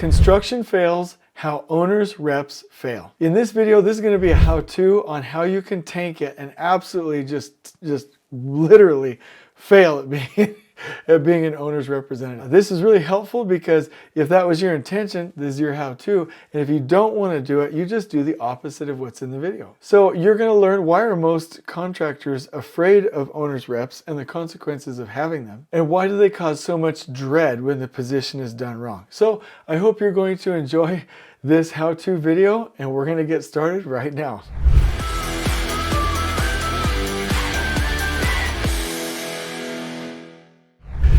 Construction fails, how owners reps fail. In this video, this is going to be a how-to on how you can tank it and absolutely just literally fail at being an owner's representative. This is really helpful because if that was your intention, this is your how-to. And if you don't want to do it, you just do the opposite of what's in the video. So you're going to learn, why are most contractors afraid of owner's reps and the consequences of having them? And why do they cause so much dread when the position is done wrong? So I hope you're going to enjoy this how-to video, and we're going to get started right now.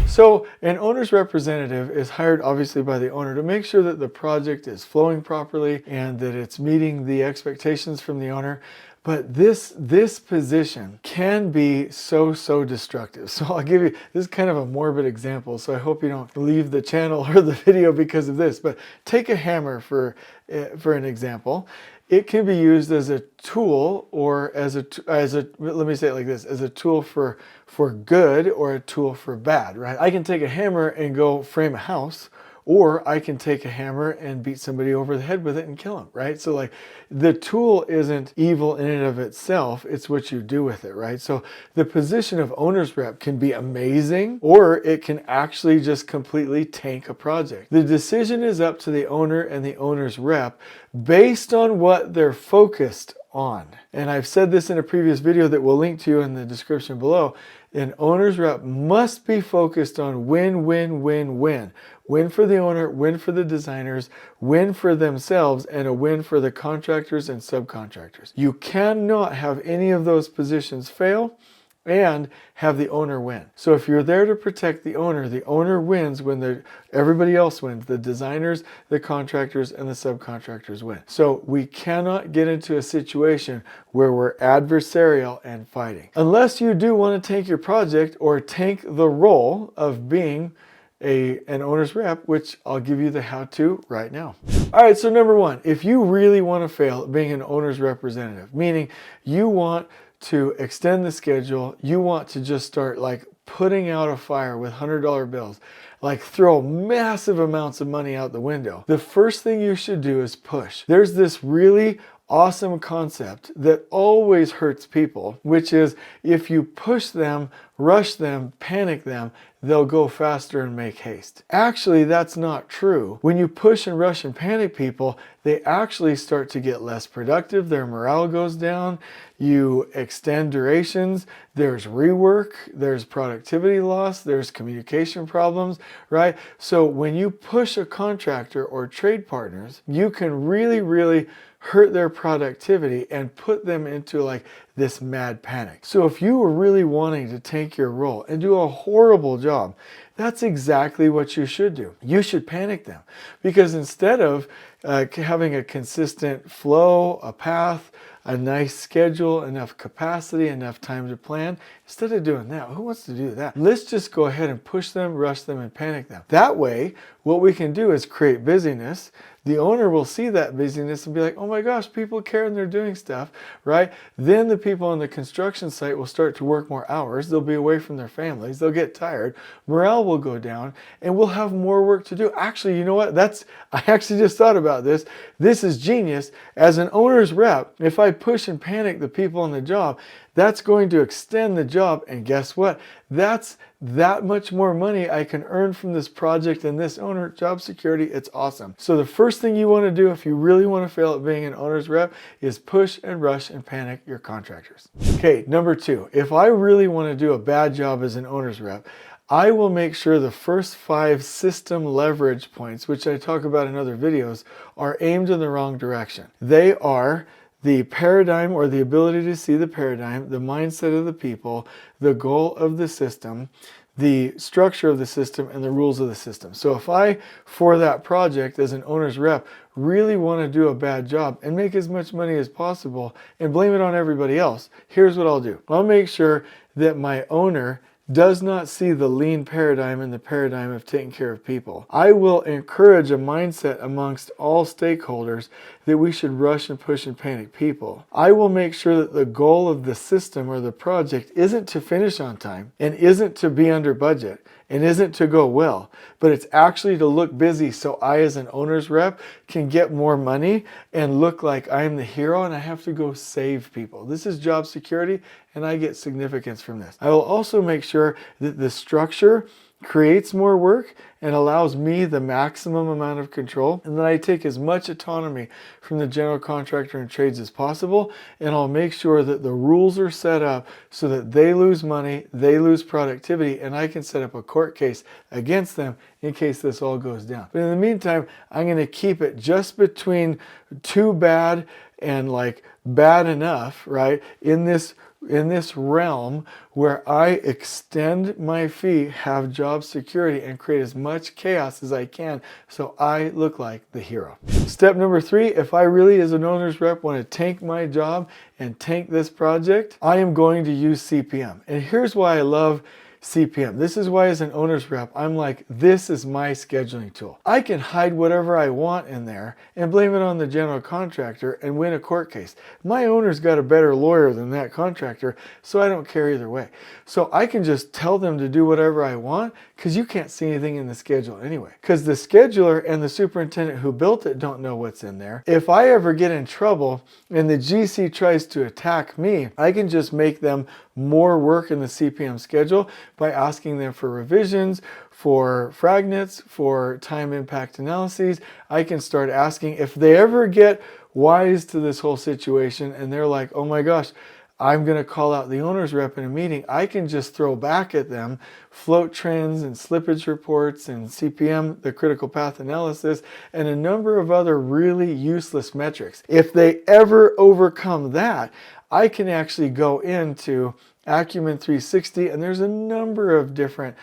So an owner's representative is hired obviously by the owner to make sure that the project is flowing properly and that it's meeting the expectations from the owner. But this position can be so destructive. So I'll give you, this is kind of a morbid example, so I hope you don't leave the channel or the video because of this. But take a hammer for an example. It can be used as a tool, or as a let me say it like this, as a tool for good or a tool for bad, right? I can take a hammer and go frame a house, or I can take a hammer and beat somebody over the head with it and kill them, right? So like, the tool isn't evil in and of itself, it's what you do with it, right? So the position of owner's rep can be amazing, or it can actually just completely tank a project. The decision is up to the owner and the owner's rep based on what they're focused on. And I've said this in a previous video that we'll link to in the description below. An owner's rep must be focused on win, win, win, win. Win for the owner, win for the designers, win for themselves, and a win for the contractors and subcontractors. You cannot have any of those positions fail and have the owner win. So if you're there to protect the owner wins when everybody else wins. The designers, the contractors, and the subcontractors win. So we cannot get into a situation where we're adversarial and fighting. Unless you do want to tank your project or tank the role of being an owner's rep, which I'll give you the how-to right now. All right, so number one, if you really want to fail at being an owner's representative, meaning you want to extend the schedule, you want to just start like putting out a fire with $100 bills, like throw massive amounts of money out the window, the first thing you should do is push. There's this really awesome concept that always hurts people, which is if you push them, rush them, panic them, they'll go faster and make haste. Actually, that's not true. When you push and rush and panic people, they actually start to get less productive. Their morale goes down. You extend durations. There's rework. There's productivity loss. There's communication problems, right? So when you push a contractor or trade partners, you can really hurt their productivity and put them into like this mad panic. So if you were really wanting to tank your role and do a horrible job, that's exactly what you should do. You should panic them, because instead of having a consistent flow, a path, a nice schedule, enough capacity, enough time to plan, instead of doing that, who wants to do that? Let's just go ahead and push them, rush them, and panic them. That way, what we can do is create busyness. The owner will see that busyness and be like, oh my gosh, people care and they're doing stuff, right? Then the people on the construction site will start to work more hours. They'll be away from their families. They'll get tired. Morale will go down and we'll have more work to do. Actually, you know what? I actually just thought about this. This is genius. As an owner's rep, if I push and panic the people on the job, that's going to extend the job. And guess what? That's that much more money I can earn from this project and this owner. Job security, it's awesome. So the first thing you want to do if you really want to fail at being an owner's rep is push and rush and panic your contractors. Okay, number two, if I really want to do a bad job as an owner's rep, I will make sure the first 5 system leverage points, which I talk about in other videos, are aimed in the wrong direction. They are the paradigm, or the ability to see the paradigm, the mindset of the people, the goal of the system, the structure of the system, and the rules of the system. So if I, for that project as an owner's rep, really want to do a bad job and make as much money as possible and blame it on everybody else, here's what I'll do. I'll make sure that my owner does not see the lean paradigm and the paradigm of taking care of people. I will encourage a mindset amongst all stakeholders that we should rush and push and panic people. I will make sure that the goal of the system or the project isn't to finish on time and isn't to be under budget and isn't to go well, but it's actually to look busy so I as an owner's rep can get more money and look like I'm the hero and I have to go save people. This is job security and I get significance from this. I will also make sure that the structure creates more work and allows me the maximum amount of control, and that I take as much autonomy from the general contractor and trades as possible, and I'll make sure that the rules are set up so that they lose money, they lose productivity, and I can set up a court case against them in case this all goes down. But in the meantime, I'm going to keep it just between too bad and like bad enough, right? In this realm where I extend my fee, have job security, and create as much chaos as I can so I look like the hero. Step number 3, if I really as an owner's rep want to tank my job and tank this project, I am going to use CPM. And here's why I love CPM. This is why as an owner's rep, I'm like, this is my scheduling tool. I can hide whatever I want in there and blame it on the general contractor and win a court case. My owner's got a better lawyer than that contractor, so I don't care either way. So I can just tell them to do whatever I want because you can't see anything in the schedule anyway. Because the scheduler and the superintendent who built it don't know what's in there. If I ever get in trouble and the GC tries to attack me, I can just make them more work in the CPM schedule by asking them for revisions, for fragnets, for time impact analyses. I can start asking if they ever get wise to this whole situation and they're like, oh my gosh, I'm going to call out the owner's rep in a meeting. I can just throw back at them float trends and slippage reports and CPM, the critical path analysis, and a number of other really useless metrics. If they ever overcome that, I can actually go into Acumen 360, and there's a number of different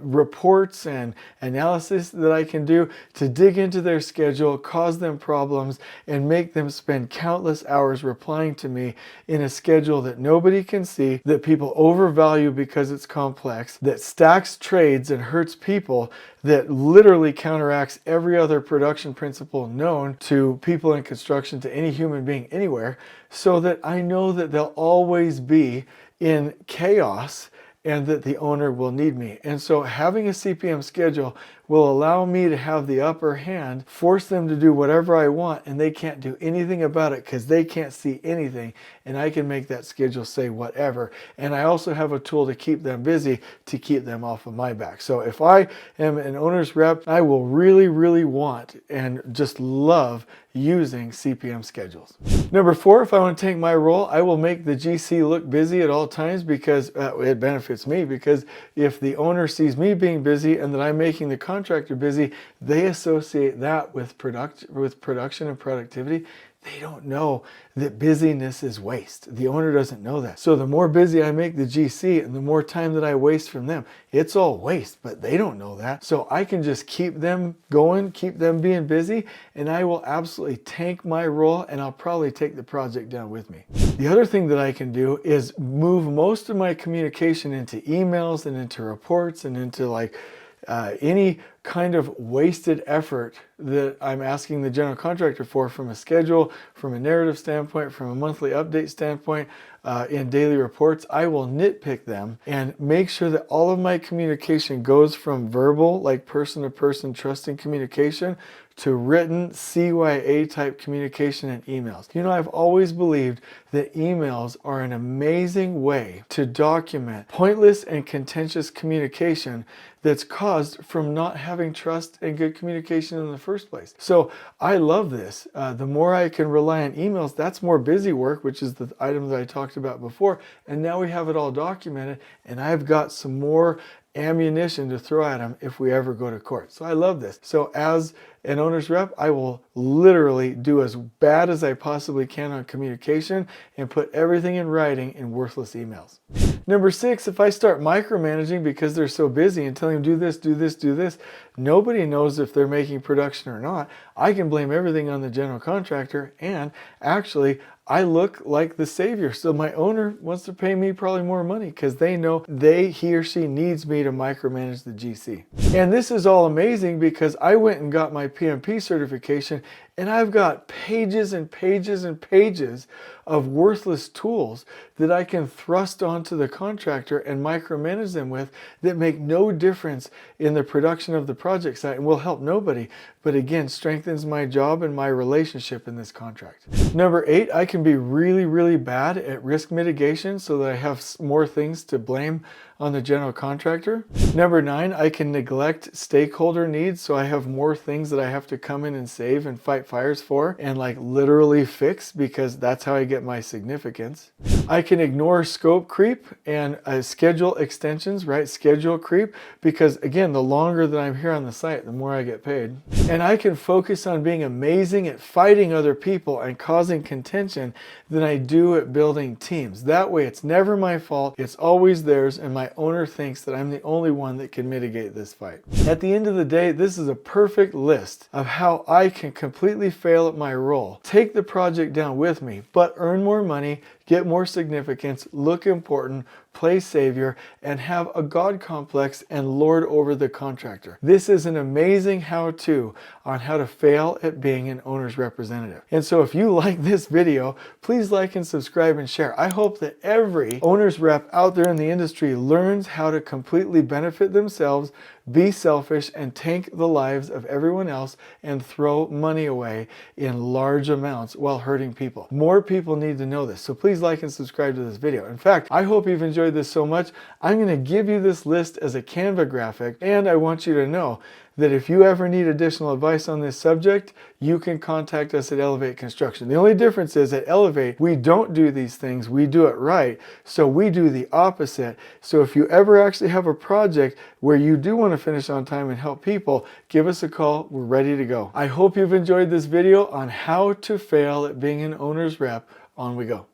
reports and analysis that I can do to dig into their schedule, cause them problems, and make them spend countless hours replying to me in a schedule that nobody can see, that people overvalue because it's complex, that stacks trades and hurts people, that literally counteracts every other production principle known to people in construction, to any human being anywhere, so that I know that they'll always be in chaos and that the owner will need me. And so having a CPM schedule will allow me to have the upper hand, force them to do whatever I want, and they can't do anything about it because they can't see anything, and I can make that schedule say whatever. And I also have a tool to keep them busy, to keep them off of my back. So if I am an owner's rep, I will really, really want and just love using CPM schedules. Number 4, if I want to take my role, I will make the GC look busy at all times because it benefits me, because if the owner sees me being busy and that I'm making the contractor busy, they associate that with production and productivity. They don't know that busyness is waste. The owner doesn't know that. So the more busy I make the GC and the more time that I waste from them, it's all waste, but they don't know that. So I can just keep them going, keep them being busy, and I will absolutely tank my role, and I'll probably take the project down with me. The other thing that I can do is move most of my communication into emails and into reports and into like any kind of wasted effort that I'm asking the general contractor for, from a schedule, from a narrative standpoint, from a monthly update standpoint, in daily reports. I will nitpick them and make sure that all of my communication goes from verbal, like person-to-person trusting communication, to written CYA type communication and emails. You know, I've always believed that emails are an amazing way to document pointless and contentious communication that's caused from not having trust and good communication in the first place. So I love this. The more I can rely on emails, that's more busy work, which is the item that I talked about before. And now we have it all documented, and I've got some more ammunition to throw at them if we ever go to court. So I love this. So as an owner's rep, I will literally do as bad as I possibly can on communication and put everything in writing in worthless emails. Number 6, if I start micromanaging because they're so busy and telling them do this, do this, do this, nobody knows if they're making production or not. I can blame everything on the general contractor, and actually I look like the savior. So my owner wants to pay me probably more money because they know he or she needs me to micromanage the GC. And this is all amazing because I went and got my PMP certification, and I've got pages and pages and pages of worthless tools that I can thrust onto the contractor and micromanage them with that make no difference in the production of the project site and will help nobody, but again, strengthens my job and my relationship in this contract. Number 8, I can be really, really bad at risk mitigation so that I have more things to blame on the general contractor. Number 9, I can neglect stakeholder needs, so I have more things that I have to come in and save and fight fires for and like literally fix, because that's how I get my significance. I can ignore scope creep and schedule extensions, right? Schedule creep, because again, the longer that I'm here on the site, the more I get paid. And I can focus on being amazing at fighting other people and causing contention than I do at building teams. That way, it's never my fault, it's always theirs, and my owner thinks that I'm the only one that can mitigate this fight. At the end of the day, this is a perfect list of how I can completely fail at my role, take the project down with me, but earn more money, get more significance, look important, play savior, and have a God complex and lord over the contractor. This is an amazing how-to on how to fail at being an owner's representative. And so if you like this video, please like and subscribe and share. I hope that every owner's rep out there in the industry learns how to completely benefit themselves, be selfish, and tank the lives of everyone else and throw money away in large amounts while hurting people. More people need to know this, so please like and subscribe to this video. In fact, I hope you've enjoyed this so much, I'm going to give you this list as a Canva graphic, and I want you to know that if you ever need additional advice on this subject, you can contact us at Elevate Construction. The only difference is at Elevate, we don't do these things, we do it right. So we do the opposite. So if you ever actually have a project where you do want to finish on time and help people, give us a call, we're ready to go. I hope you've enjoyed this video on how to fail at being an owner's rep. On we go.